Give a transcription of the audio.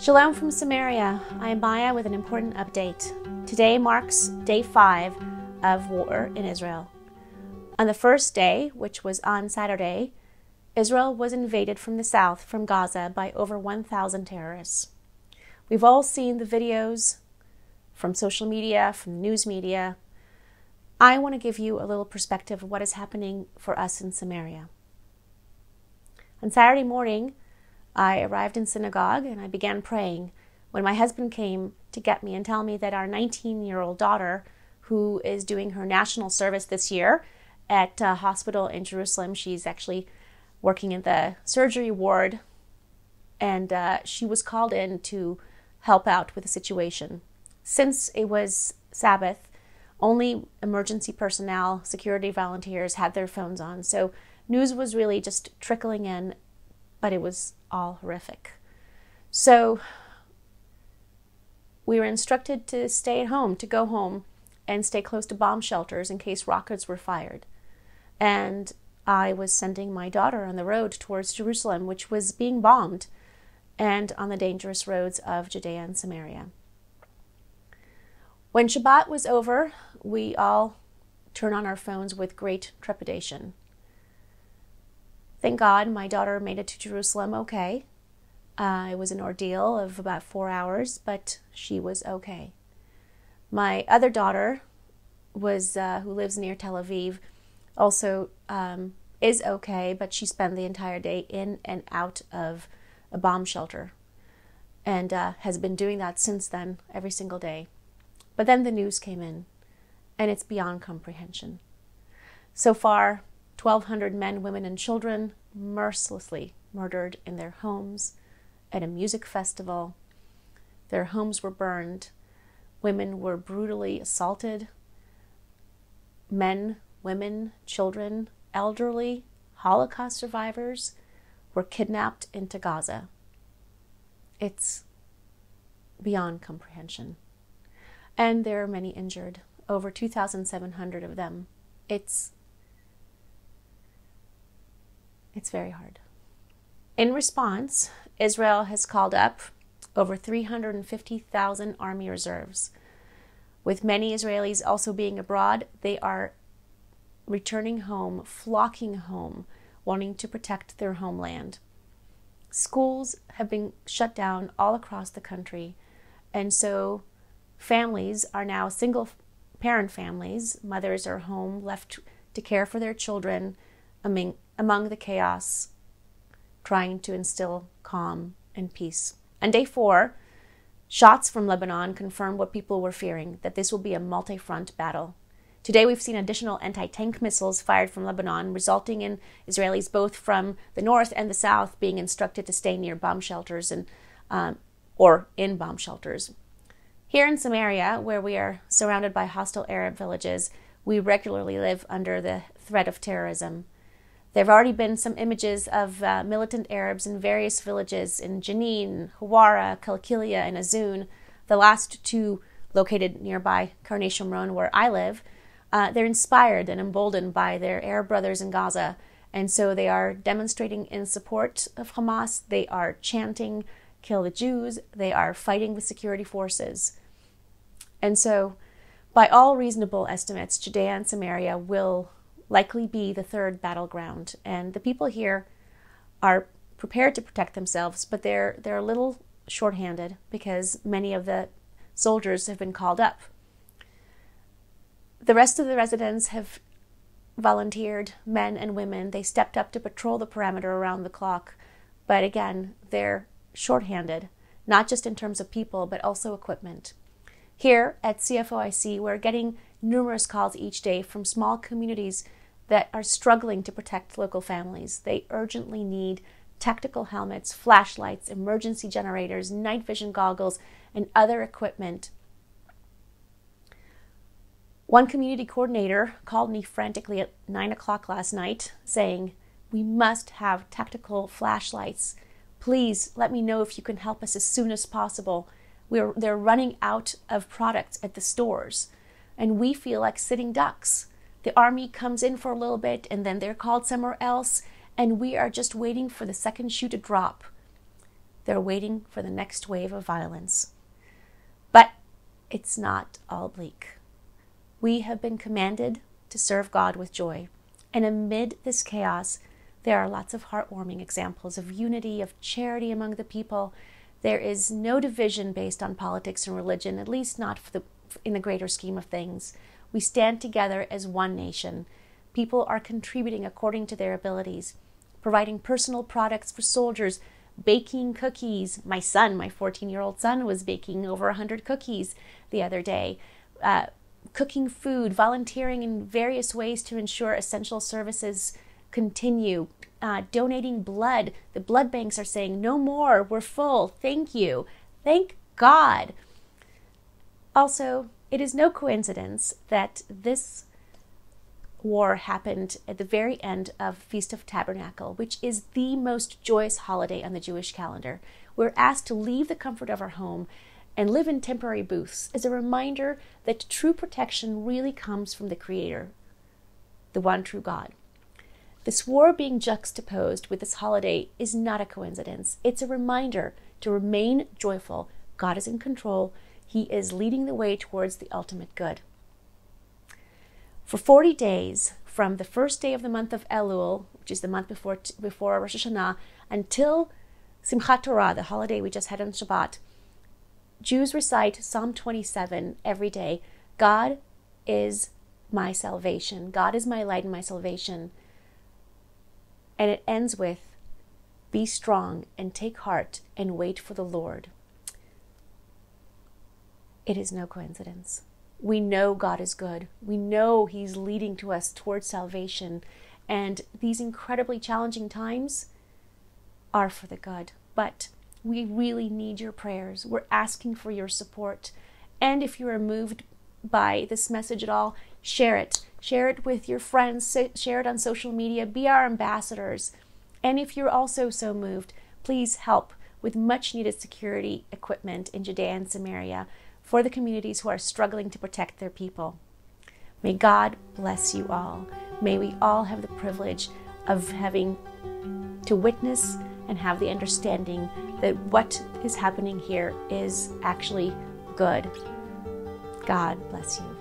Shalom from Samaria. I am Maya with an important update. Today marks day 5 of war in Israel. On the first day, which was on Saturday, Israel was invaded from the south, from Gaza, by over 1,000 terrorists. We've all seen the videos from social media, from the news media. I want to give you a little perspective of what is happening for us in Samaria. On Saturday morning, I arrived in synagogue and I began praying when my husband came to get me and tell me that our 19-year-old daughter, who is doing her national service this year at a hospital in Jerusalem, she's actually working in the surgery ward, and she was called in to help out with the situation. Since it was Sabbath, only emergency personnel, security volunteers had their phones on, so news was really just trickling in, but it was all horrific. So we were instructed to stay at home, to go home and stay close to bomb shelters in case rockets were fired. And I was sending my daughter on the road towards Jerusalem, which was being bombed, and on the dangerous roads of Judea and Samaria. When Shabbat was over, we all turned on our phones with great trepidation. Thank God my daughter made it to Jerusalem okay. It was an ordeal of about 4 hours, but she was okay. My other daughter, who lives near Tel Aviv, also is okay, but she spent the entire day in and out of a bomb shelter and has been doing that since then, every single day. But then the news came in, and it's beyond comprehension. So far, 1,200 men, women, and children mercilessly murdered in their homes at a music festival. Their homes were burned. Women were brutally assaulted. Men, women, children, elderly, Holocaust survivors were kidnapped into Gaza. It's beyond comprehension. And there are many injured, over 2,700 of them. It's very hard. In response, Israel has called up over 350,000 army reserves. With many Israelis also being abroad, they are returning home, flocking home, wanting to protect their homeland. Schools have been shut down all across the country, and so families are now single-parent families. Mothers are home, left to care for their children among the chaos, trying to instill calm and peace. On day 4, shots from Lebanon confirmed what people were fearing, that this will be a multi-front battle. Today we've seen additional anti-tank missiles fired from Lebanon, resulting in Israelis both from the north and the south being instructed to stay near bomb shelters or in bomb shelters. Here in Samaria, where we are surrounded by hostile Arab villages, we regularly live under the threat of terrorism. There have already been some images of militant Arabs in various villages in Jenin, Hawara, Kalkilia, and Azun, the last two located nearby Karnei Shomron, where I live. They're inspired and emboldened by their Arab brothers in Gaza, and so they are demonstrating in support of Hamas. They are chanting, "Kill the Jews." They are fighting with security forces. And so, by all reasonable estimates, Judea and Samaria will likely be the third battleground, and the people here are prepared to protect themselves, but they're a little shorthanded because many of the soldiers have been called up. The rest of the residents have volunteered, men and women. They stepped up to patrol the perimeter around the clock, but again, they're shorthanded, not just in terms of people, but also equipment. Here at CFOIC, we're getting numerous calls each day from small communities that are struggling to protect local families. They urgently need tactical helmets, flashlights, emergency generators, night vision goggles, and other equipment. One community coordinator called me frantically at 9 o'clock last night saying, "We must have tactical flashlights. Please let me know if you can help us as soon as possible. They're running out of products at the stores, and we feel like sitting ducks. The army comes in for a little bit, and then they're called somewhere else, and we are just waiting for the second shoe to drop. They're waiting for the next wave of violence. But it's not all bleak. We have been commanded to serve God with joy. And amid this chaos, there are lots of heartwarming examples of unity, of charity among the people. There is no division based on politics and religion, at least not in the greater scheme of things. We stand together as one nation. People are contributing according to their abilities, providing personal products for soldiers, baking cookies. My 14-year-old son, was baking over 100 cookies the other day, cooking food, volunteering in various ways to ensure essential services continue, donating blood. The blood banks are saying, no more, we're full, thank you, thank God. Also, it is no coincidence that this war happened at the very end of Feast of Tabernacle, which is the most joyous holiday on the Jewish calendar. We're asked to leave the comfort of our home and live in temporary booths as a reminder that true protection really comes from the Creator, the one true God. This war being juxtaposed with this holiday is not a coincidence. It's a reminder to remain joyful. God is in control. He is leading the way towards the ultimate good. For 40 days, from the first day of the month of Elul, which is the month before Rosh Hashanah, until Simchat Torah, the holiday we just had on Shabbat, Jews recite Psalm 27 every day. God is my salvation. God is my light and my salvation. And it ends with, be strong and take heart and wait for the Lord. It is no coincidence. We know God is good. We know He's leading to us towards salvation. And these incredibly challenging times are for the good. But we really need your prayers. We're asking for your support. And if you are moved by this message at all, share it. Share it with your friends. Share it on social media. Be our ambassadors. And if you're also so moved, please help with much needed security equipment in Judea and Samaria for the communities who are struggling to protect their people. May God bless you all. May we all have the privilege of having to witness and have the understanding that what is happening here is actually good. God bless you.